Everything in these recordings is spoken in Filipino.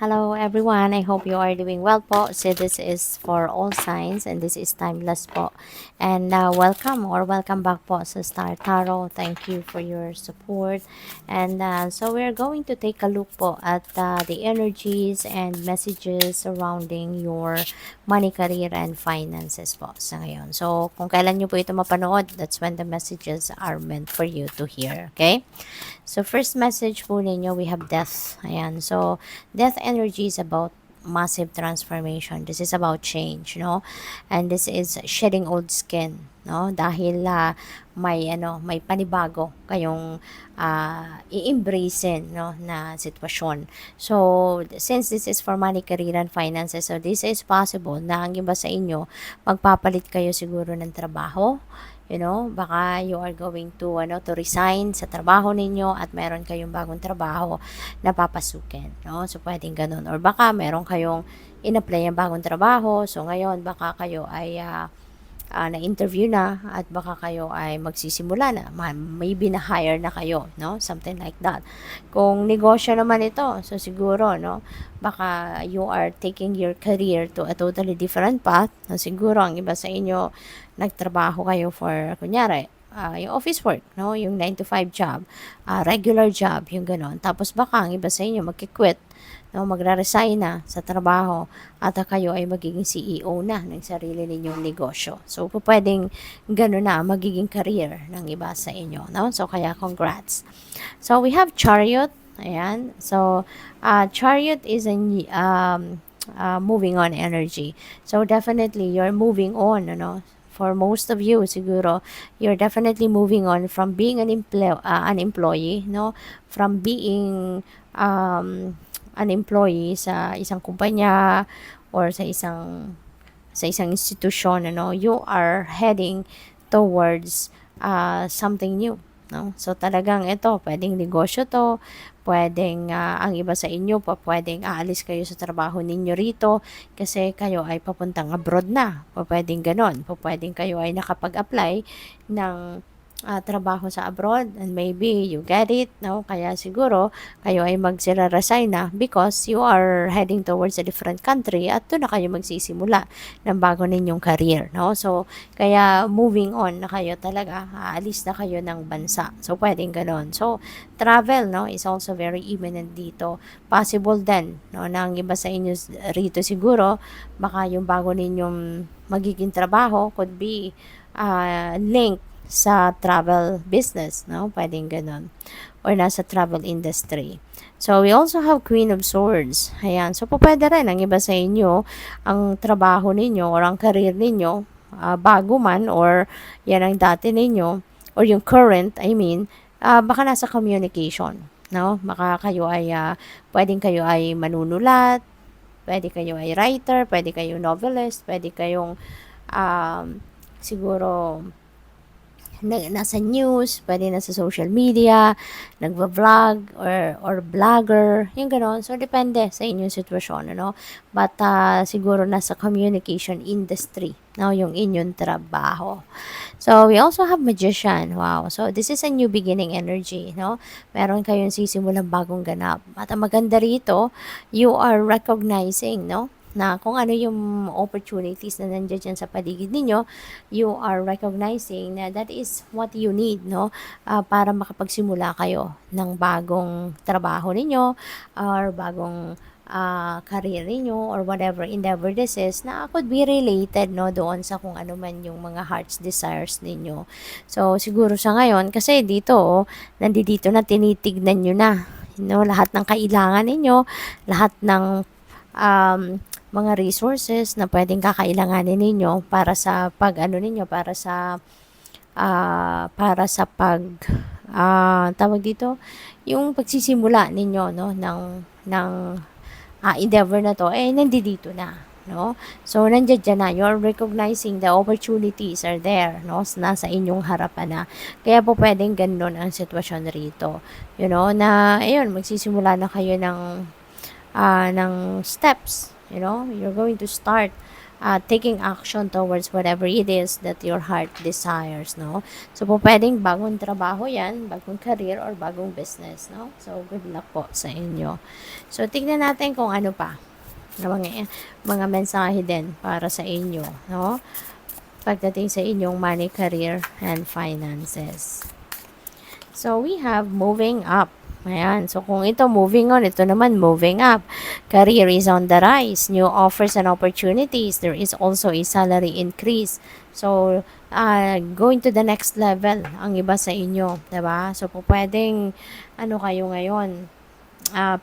Hello everyone, I hope you are doing well po. So this is for all signs and this is timeless po. And welcome back po sa Star Tarot. Thank you for your support. And so we're going to take a look po at the energies and messages surrounding your money, career, and finances po sa ngayon. So kung kailan nyo po ito mapanood, that's when the messages are meant for you to hear. Okay? So, first message po ninyo, we have death. Ayan. So, death energy is about massive transformation. This is about change, no? And this is shedding old skin, no? Dahil may panibago kayong i-embracein, no, na sitwasyon. So, since this is for money, career, and finances, so this is possible na ang iba sa inyo, magpapalit kayo siguro ng trabaho. Baka you are going to resign sa trabaho ninyo at meron kayong bagong trabaho na papasukin, no? So pwedeng ganun, or baka meron kayong in-apply ang bagong trabaho, so ngayon baka kayo ay na-interview na at baka kayo ay magsisimula na, maybe na-hire na kayo, no? Something like that. Kung negosyo naman ito, so siguro, no, baka you are taking your career to a totally different path. So, siguro ang iba sa inyo, nagtrabaho kayo for, kunyari, yung office work, no? Yung 9 to 5 job, regular job, yung ganon. Tapos baka ang iba sa inyo magkikwit, no, magre-resign na sa trabaho at kayo ay magiging CEO na ng sarili ninyong negosyo. So, pwedeng gano'n na magiging career ng iba sa inyo, no? So, kaya congrats. So, we have Chariot. Ayan. So, Chariot is a moving on energy. So, definitely, you're moving on, for most of you, siguro, you're definitely moving on from being an employee, no? From being an employee sa isang kumpanya or sa isang institusyon, you are heading towards something new, no? So talagang ito, pwedeng negosyo to, pwedeng ang iba sa inyo pa pwedeng aalis kayo sa trabaho ninyo rito kasi kayo ay papuntang abroad na. Pwedeng ganon. Pwedeng kayo ay nakapag-apply ng trabaho sa abroad and maybe you get it, no? Kaya siguro kayo ay magsira-resign na because you are heading towards a different country at doon na kayo magsisimula ng bago ninyong career, no? So, kaya moving on na kayo talaga, aalis na kayo ng bansa. So, pwedeng ganon. So, travel, no, is also very imminent dito. Possible din, no, na ang iba sa inyo rito siguro, baka yung bago ninyong magiging trabaho could be linked sa travel business, no? Pwedeng ganun. Or nasa travel industry. So, we also have Queen of Swords. Ayan. So, pwede rin ang iba sa inyo, ang trabaho ninyo or ang career ninyo, bago man or yan ang dati ninyo, or yung current, baka nasa communication, no? Baka kayo ay, pwedeng kayo ay manunulat, pwede kayo ay writer, pwede kayong novelist, pwede kayong, siguro, nasa news, pwede nasa social media, nagva-vlog or vlogger, yung gano'n. So, depende sa inyong sitwasyon, But, siguro nasa communication industry, no? Yung inyong trabaho. So, we also have Magician. Wow. So, this is a new beginning energy, no? Meron kayong sisimulang bagong ganap. At ang maganda rito, you are recognizing, no, na kung ano yung opportunities na nandiyan dyan sa paligid ninyo, you are recognizing na that is what you need, no? Para makapagsimula kayo ng bagong trabaho ninyo or bagong career ninyo or whatever endeavor this is na could be related, no, doon sa kung ano man yung mga heart's desires ninyo. So, siguro sa ngayon, kasi dito, nandito na tinitignan nyo na, lahat ng kailangan ninyo, lahat ng mga resources na pwedeng kakailanganin ninyo para sa pag-ano ninyo, para sa tawag dito, yung pagsisimula ninyo, no, ng endeavor na to, nandito na, no? So, nandiyan na, you're recognizing the opportunities are there, no? Nasa inyong harapan na. Kaya po pwedeng ganun ang sitwasyon rito, na, ayun, magsisimula na kayo ng steps, you're going to start taking action towards whatever it is that your heart desires, no? So, po pwedeng bagong trabaho yan, bagong career, or bagong business, no? So, good luck po sa inyo. So, tignan natin kung ano pa na mga mensahe din para sa inyo, no? Pagdating sa inyong money, career, and finances. So, we have moving up. Ayan. So, kung ito moving on, ito naman moving up. Career is on the rise. New offers and opportunities. There is also a salary increase. So, going to the next level ang iba sa inyo. Diba? So, pwedeng, ano kayo ngayon,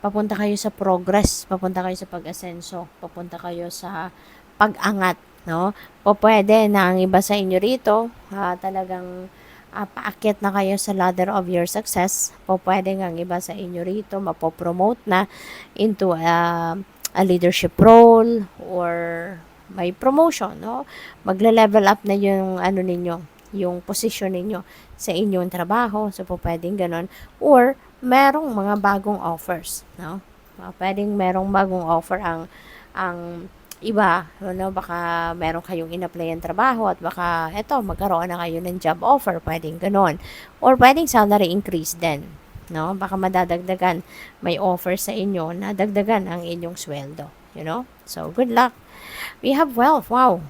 papunta kayo sa progress, papunta kayo sa pag-asenso, papunta kayo sa pag-angat, no? Pwede na ang iba sa inyo rito, talagang paakyat na kayo sa ladder of your success. Pwede nga ang iba sa inyo rito mapopromote na into a leadership role or may promotion, no? Magle-level up na yung ano ninyo, yung position ninyo sa inyong trabaho. So, pwedeng ganon. Or, merong mga bagong offers, no? Pwedeng merong bagong offer ang iba, no, baka meron kayong in-applyan trabaho at baka eto magkaroon na kayo ng job offer, pwedeng ganon. Or pwedeng salary increase din, no? Baka madadagdagan, may offer sa inyo na dagdagan ang inyong sweldo, you know? So, good luck. We have wealth. Wow.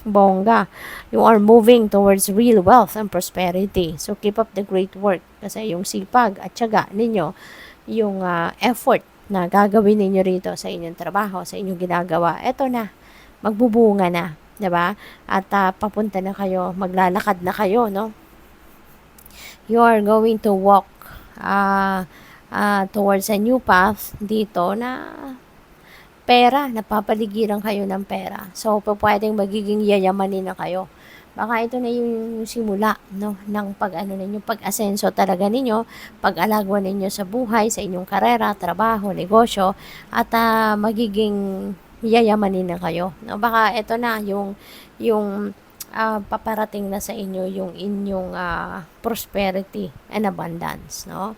Bongga. You are moving towards real wealth and prosperity. So, keep up the great work. Kasi yung sipag at tiyaga ninyo, yung effort na gagawin ninyo rito sa inyong trabaho, sa inyong ginagawa, eto na, magbubunga na, 'di ba? At papunta na kayo, maglalakad na kayo, no? You are going to walk towards a new path dito na pera, napapaligiran kayo ng pera. So, pwedeng magiging yayamanin na kayo. Baka ito na yung simula, no, ng pag-asenso talaga ninyo, pag-alagwa ninyo sa buhay, sa inyong karera, trabaho, negosyo, at magiging yayamanin na kayo. No, baka ito na yung paparating na sa inyo yung inyong prosperity and abundance, no?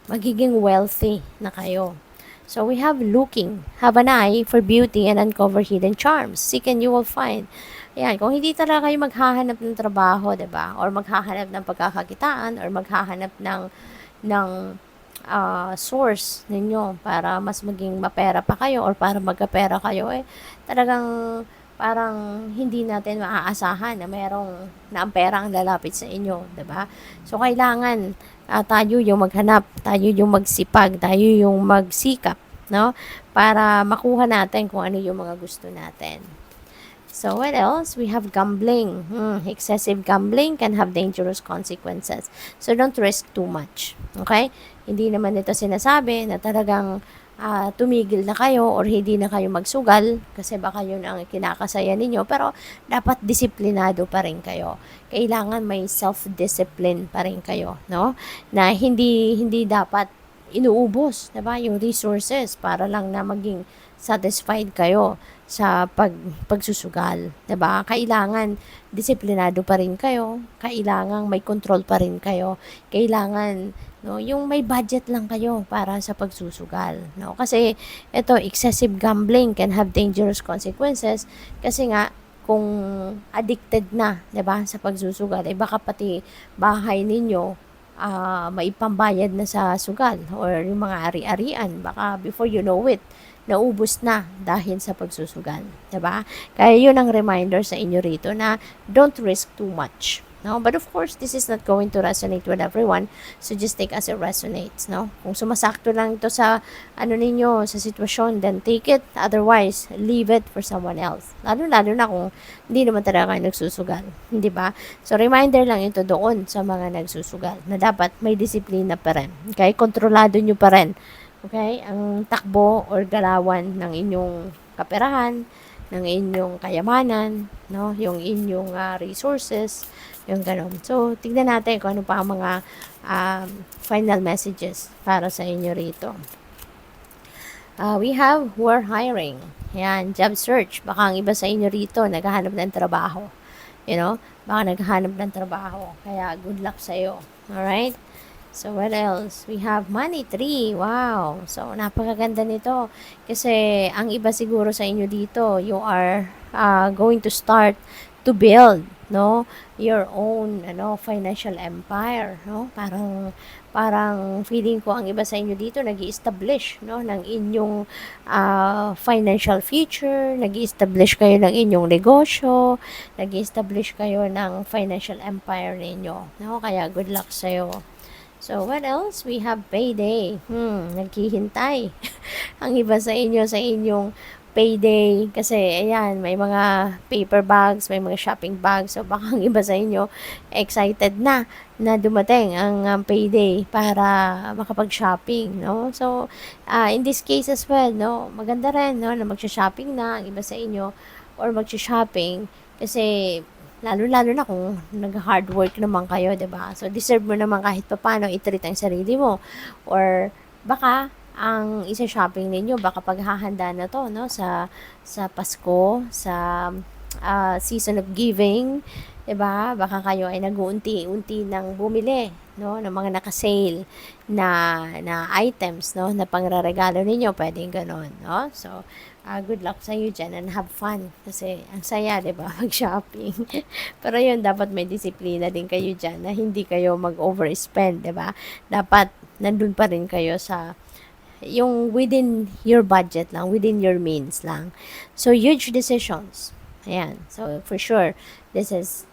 Magiging wealthy na kayo. So, we have looking. Have an eye for beauty and uncover hidden charms. Seek and you will find. Ayan, kung hindi talaga kayo maghahanap ng trabaho, 'di ba? Or maghahanap ng pagkakakitaan or maghahanap ng source ninyo para mas maging mapera pa kayo or para magkapera kayo, talagang parang hindi natin maaasahan na na ang pera ang lalapit sa inyo, 'di ba? So, kailangan tayo yung maghanap, tayo yung magsipag, tayo yung magsikap, no? Para makuha natin kung ano yung mga gusto natin. So, what else? We have gambling. Excessive gambling can have dangerous consequences. So, don't risk too much. Okay? Hindi naman ito sinasabi na talagang tumigil na kayo or hindi na kayo magsugal kasi baka yun ang kinakasaya ninyo. Pero, dapat disiplinado pa rin kayo. Kailangan may self-discipline pa rin kayo, no? Na hindi dapat inuubos, diba? Yung resources para lang na maging satisfied kayo sa pagsusugal, 'di ba? Kailangan disiplinado pa rin kayo, kailangan may control pa rin kayo, kailangan no, yung may budget lang kayo para sa pagsusugal, no? Kasi ito excessive gambling can have dangerous consequences kasi nga kung addicted na, 'di ba, sa pagsusugal, baka pati bahay ninyo maipambayad na sa sugal or yung mga ari-arian, baka before you know it naubos na dahil sa pagsusugal, 'di ba? Kaya 'yun ang reminder sa inyo rito na don't risk too much. No, but of course, this is not going to resonate with everyone. So just take as it resonates, no? Kung sumasakto lang ito sa ninyo, sa sitwasyon, then take it. Otherwise, leave it for someone else. Lalo na kung hindi naman talaga kayo nagsusugal, hindi ba? So reminder lang ito doon sa mga nagsusugal na dapat may disiplina pa rin. Okay? Kontrolado nyo pa rin. Okay? Ang takbo or galawan ng inyong kaperahan, ng inyong kayamanan, no? Yung inyong resources, yung ganun. So, tignan natin kung ano pa ang mga final messages para sa inyo rito. We have we're hiring. Yan, job search. Baka ang iba sa inyo rito naghahanap ng trabaho. You know? Baka naghahanap ng trabaho. Kaya good luck sa iyo. Alright? So, what else? We have money tree. Wow. So, napakaganda nito. Kasi, ang iba siguro sa inyo dito, you are going to start to build, no, your own financial empire, no? Parang feeling ko ang iba sa inyo dito nag-i-establish, no, ng inyong financial future, nag-i-establish kayo ng inyong negosyo, nag-i-establish kayo ng financial empire ninyo, no? Kaya good luck sa'yo. So, what else? We have payday. Naghihintay. Ang iba sa inyo sa inyong payday. Kasi, ayan, may mga paper bags, may mga shopping bags. So, baka ang iba sa inyo excited na dumating ang payday para makapag-shopping, no? So, in this case as well, no, maganda rin, no, na magsha-shopping na ang iba sa inyo or magsha-shopping kasi lalo-lalo na kung nag-hard work naman kayo, 'di ba? So deserve mo naman kahit papaano i-treat ang sarili mo. Or baka ang isa-shopping ninyo baka paghahanda na 'to, no, sa Pasko, sa season of giving, 'di ba? Baka kayo ay nag-uunti-unti nang bumili, no, ng mga naka-sale na items, no, na pangreregalo ninyo, pwedeng gano'n, no? So, good luck sa iyo diyan and have fun kasi ang saya, 'di ba, mag-shopping. Pero 'yun, dapat may disiplina din kayo diyan na hindi kayo mag-overspend, 'di ba? Dapat nandun pa rin kayo sa yung within your budget lang, within your means lang. So, huge decisions. Ayan. So, for sure, this is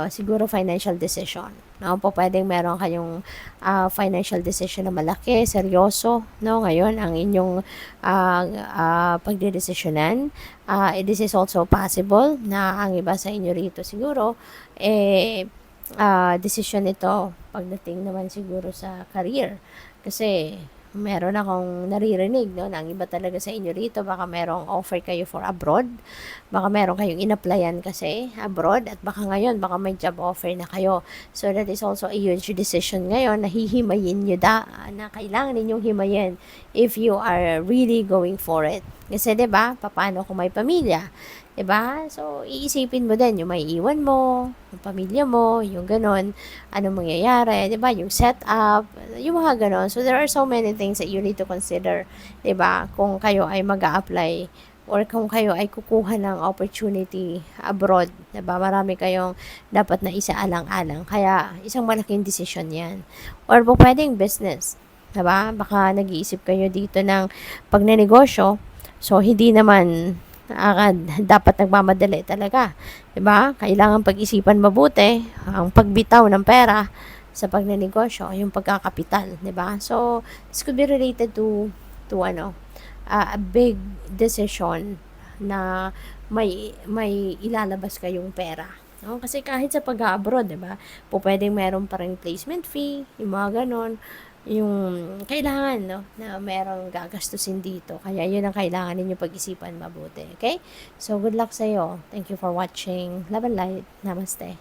siguro financial decision. No? Po, pwedeng meron kayong financial decision na malaki, seryoso. No? Ngayon, ang inyong pagdidesisyonan. This is also possible na ang iba sa inyo rito siguro, decision ito pagdating naman siguro sa career. Kasi, meron akong naririnig, no, na ang iba talaga sa inyo rito, baka merong offer kayo for abroad, baka meron kayong in-applyan kasi abroad, at baka ngayon, baka may job offer na kayo. So, that is also a huge decision ngayon na hihimayin nyo na kailangan ninyong himayin if you are really going for it. Kasi, 'di ba, paano kung may pamilya? 'Di ba? So, iisipin mo din yung may iwan mo, yung pamilya mo, yung ganon, ano mangyayari, 'di ba? Yung setup, yung mga ganon. So, there are so many things that you need to consider, 'di ba? Kung kayo ay mag-a-apply or kung kayo ay kukuha ng opportunity abroad, 'di ba? Marami kayong dapat na isaalang-alang. Kaya, isang malaking decision 'yan. Or pwedeng business, 'di ba? Baka nag-iisip kayo dito ng pagnenegosyo. So, hindi naman dapat nagmamadali talaga, 'di ba? Kailangan pag-isipan mabuti ang pagbitaw ng pera sa pagnenegosyo, yung pagkakapital, 'di ba? So, this could be related to a big decision na may ilalabas kayong pera. No? Kasi kahit sa pag-abroad, 'di ba? Pwedeng meron pa ring placement fee, yung mga ganon, yung kailangan, no, na merong gagastusin dito. Kaya yun ang kailangan ninyo pag-isipan mabuti. Okay? So, good luck sa'yo. Thank you for watching. Love and light. Namaste.